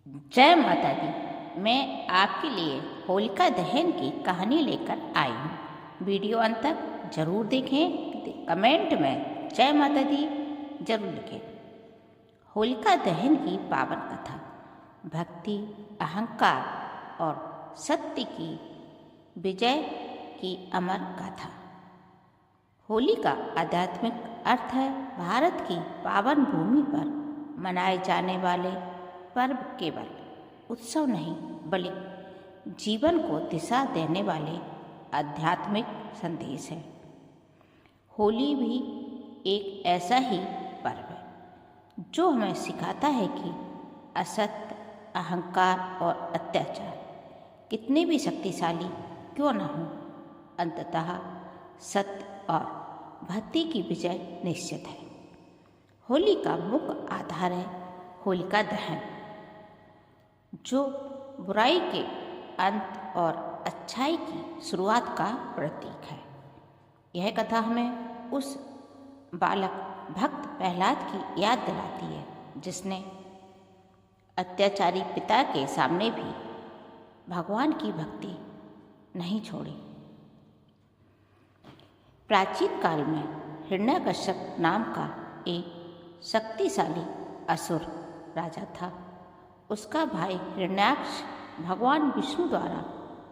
जय माता दी। मैं आपके लिए होलिका दहन की कहानी लेकर आई हूँ। वीडियो अंत तक जरूर देखें। कमेंट में जय माता दी जरूर लिखें। होलिका दहन की पावन कथा भक्ति, अहंकार और सत्य की विजय की अमर गाथा। होली का आध्यात्मिक अर्थ है भारत की पावन भूमि पर मनाए जाने वाले पर्व केवल उत्सव नहीं बल्कि जीवन को दिशा देने वाले आध्यात्मिक संदेश है। होली भी एक ऐसा ही पर्व है जो हमें सिखाता है कि असत्य, अहंकार और अत्याचार कितने भी शक्तिशाली क्यों न हो, अंततः सत्य और भक्ति की विजय निश्चित है। होली का मुख्य आधार है होलिका दहन, जो बुराई के अंत और अच्छाई की शुरुआत का प्रतीक है। यह कथा हमें उस बालक भक्त प्रहलाद की याद दिलाती है जिसने अत्याचारी पिता के सामने भी भगवान की भक्ति नहीं छोड़ी। प्राचीन काल में हिरण्यकश्यप नाम का एक शक्तिशाली असुर राजा था। उसका भाई हिरण्याक्ष भगवान विष्णु द्वारा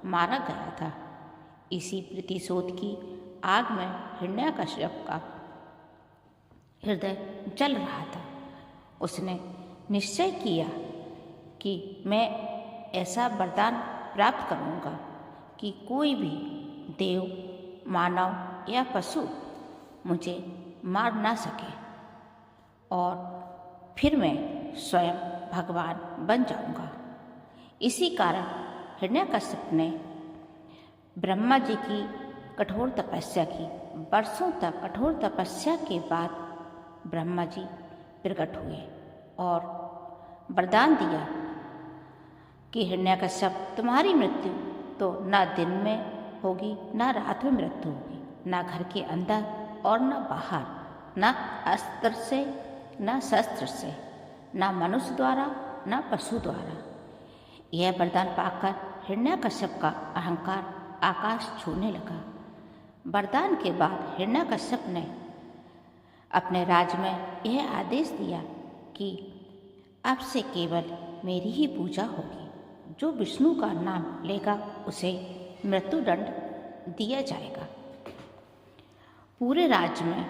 मारा गया था। इसी प्रतिशोध की आग में हिरण्यकश्यप का हृदय जल रहा था। उसने निश्चय किया कि मैं ऐसा वरदान प्राप्त करूंगा कि कोई भी देव, मानव या पशु मुझे मार ना सके और फिर मैं स्वयं भगवान बन जाऊंगा। इसी कारण हिरण्यकश्यप ने ब्रह्मा जी की कठोर तपस्या की। वर्षों तक कठोर तपस्या के बाद ब्रह्मा जी प्रकट हुए और वरदान दिया कि हिरण्यकश्यप, तुम्हारी मृत्यु तो न दिन में होगी, न रात में मृत्यु होगी, न घर के अंदर और न बाहर, न अस्त्र से न शस्त्र से, न मनुष्य द्वारा न पशु द्वारा। यह वरदान पाकर हिरण्यकश्यप का अहंकार आकाश छूने लगा। वरदान के बाद हिरण्यकश्यप ने अपने राज में यह आदेश दिया कि अब से केवल मेरी ही पूजा होगी। जो विष्णु का नाम लेगा उसे मृत्युदंड दिया जाएगा। पूरे राज्य में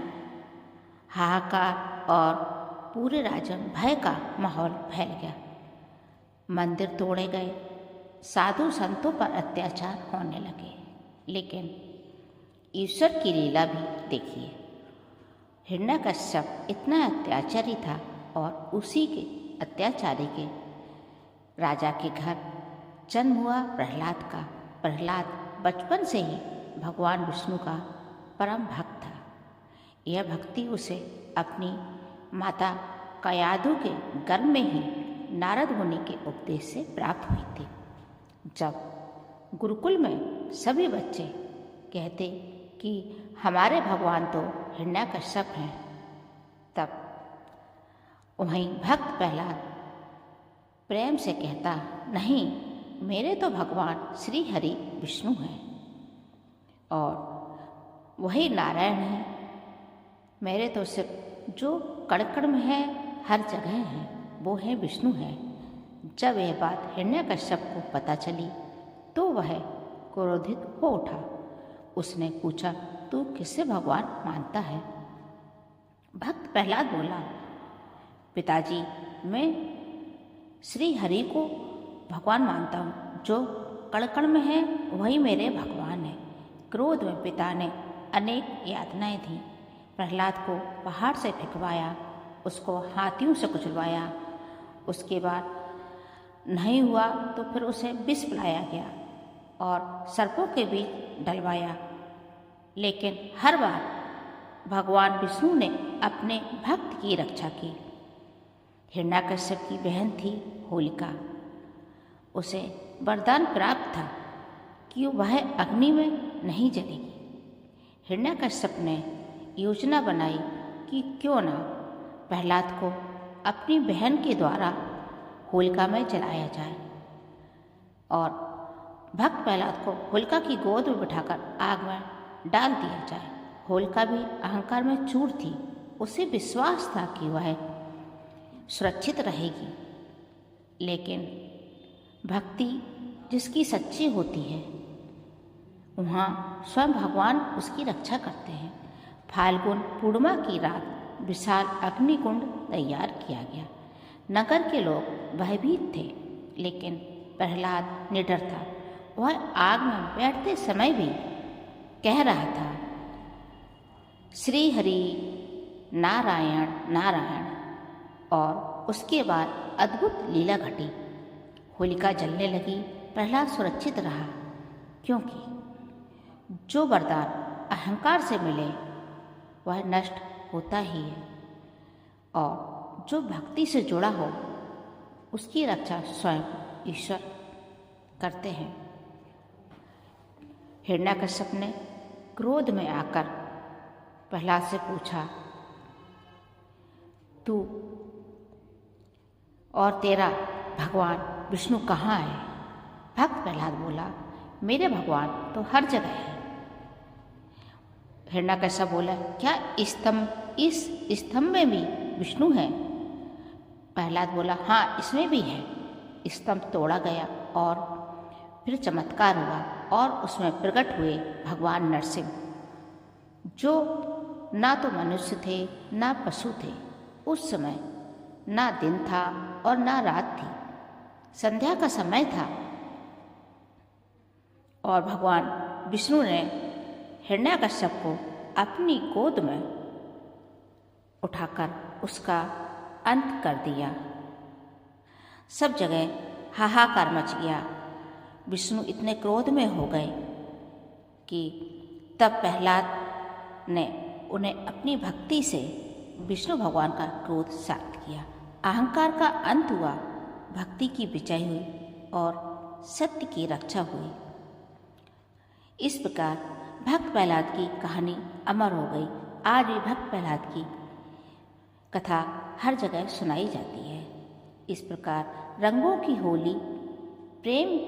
हाहाकार और पूरे राज्य में भय का माहौल फैल गया। मंदिर तोड़े गए, साधु संतों पर अत्याचार होने लगे। लेकिन ईश्वर की लीला भी देखिए। हिरण्यकश्यप इतना अत्याचारी था और उसी के अत्याचारी के राजा के घर जन्म हुआ प्रहलाद का। प्रहलाद बचपन से ही भगवान विष्णु का परम भक्त था। यह भक्ति उसे अपनी माता कयाधु के गर्भ में ही नारद मुनि के उपदेश से प्राप्त हुई थी। जब गुरुकुल में सभी बच्चे कहते कि हमारे भगवान तो हिरण्यकश्यप हैं, तब वहीं भक्त प्रहलाद प्रेम से कहता, नहीं, मेरे तो भगवान श्री हरि विष्णु हैं और वही नारायण हैं। मेरे तो सिर्फ जो कण में है, हर जगह है, वो है विष्णु है। जब यह बात हिरण्यकश्यप को पता चली तो वह क्रोधित हो उठा। उसने पूछा, तू किससे भगवान मानता है? भक्त प्रहलाद बोला, पिताजी, मैं श्री हरि को भगवान मानता हूँ। जो कण में है वही मेरे भगवान है। क्रोध में पिता ने अनेक यातनाएं दी। प्रहलाद को पहाड़ से फेंकवाया, उसको हाथियों से कुचलवाया। उसके बाद नहीं हुआ तो फिर उसे विष पिलाया गया और सर्पों के बीच डलवाया। लेकिन हर बार भगवान विष्णु ने अपने भक्त की रक्षा की। हिरण्यकश्यप की बहन थी होलिका। उसे वरदान प्राप्त था कि वह अग्नि में नहीं जलेगी। हिरण्यकश्यप ने योजना बनाई कि क्यों न प्रहलाद को अपनी बहन के द्वारा होलिका में जलाया जाए और भक्त प्रहलाद को होलिका की गोद में बिठाकर आग में डाल दिया जाए। होलिका भी अहंकार में चूर थी। उसे विश्वास था कि वह सुरक्षित रहेगी, लेकिन भक्ति जिसकी सच्ची होती है वहाँ स्वयं भगवान उसकी रक्षा करते हैं। फाल्गुन पूर्णिमा की रात विशाल अग्निकुंड तैयार किया गया। नगर के लोग भयभीत थे, लेकिन प्रहलाद निडर था। वह आग में बैठते समय भी कह रहा था, श्री हरि नारायण नारायण। और उसके बाद अद्भुत लीला घटी। होलिका जलने लगी। प्रहलाद सुरक्षित रहा, क्योंकि जो वरदान अहंकार से मिले वह नष्ट होता ही है, और जो भक्ति से जुड़ा हो उसकी रक्षा स्वयं ईश्वर करते हैं। हिरण्यकश्यप ने क्रोध में आकर प्रहलाद से पूछा, तू और तेरा भगवान विष्णु कहाँ है? भक्त प्रहलाद बोला, मेरे भगवान तो हर जगह है। हिरण्यकश्यप बोला, क्या इस स्तंभ में भी विष्णु है? प्रहलाद बोला, हाँ, इसमें भी है। स्तंभ तोड़ा गया और फिर चमत्कार हुआ और उसमें प्रकट हुए भगवान नरसिंह, जो ना तो मनुष्य थे ना पशु थे। उस समय ना दिन था और ना रात थी, संध्या का समय था। और भगवान विष्णु ने हिरण्यकश्यप को अपनी गोद में उठाकर उसका अंत कर दिया। सब जगह हाहाकार मच गया। विष्णु इतने क्रोध में हो गए कि तब प्रहलाद ने उन्हें अपनी भक्ति से विष्णु भगवान का क्रोध शांत किया। अहंकार का अंत हुआ, भक्ति की विजय हुई और सत्य की रक्षा हुई। इस प्रकार भक्त प्रहलाद की कहानी अमर हो गई। आज भी भक्त प्रहलाद की कथा हर जगह सुनाई जाती है। इस प्रकार रंगों की होली, प्रेम,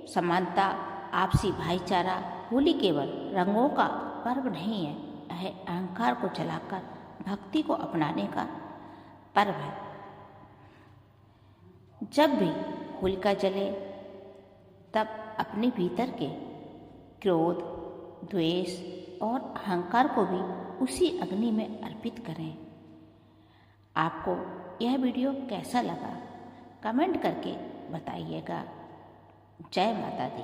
समानता, आपसी भाईचारा। होली केवल रंगों का पर्व नहीं है, यह अहंकार को जलाकर भक्ति को अपनाने का पर्व है। जब भी होलिका जले तब अपने भीतर के क्रोध, द्वेष और अहंकार को भी उसी अग्नि में अर्पित करें। आपको यह वीडियो कैसा लगा कमेंट करके बताइएगा। जय माता दी।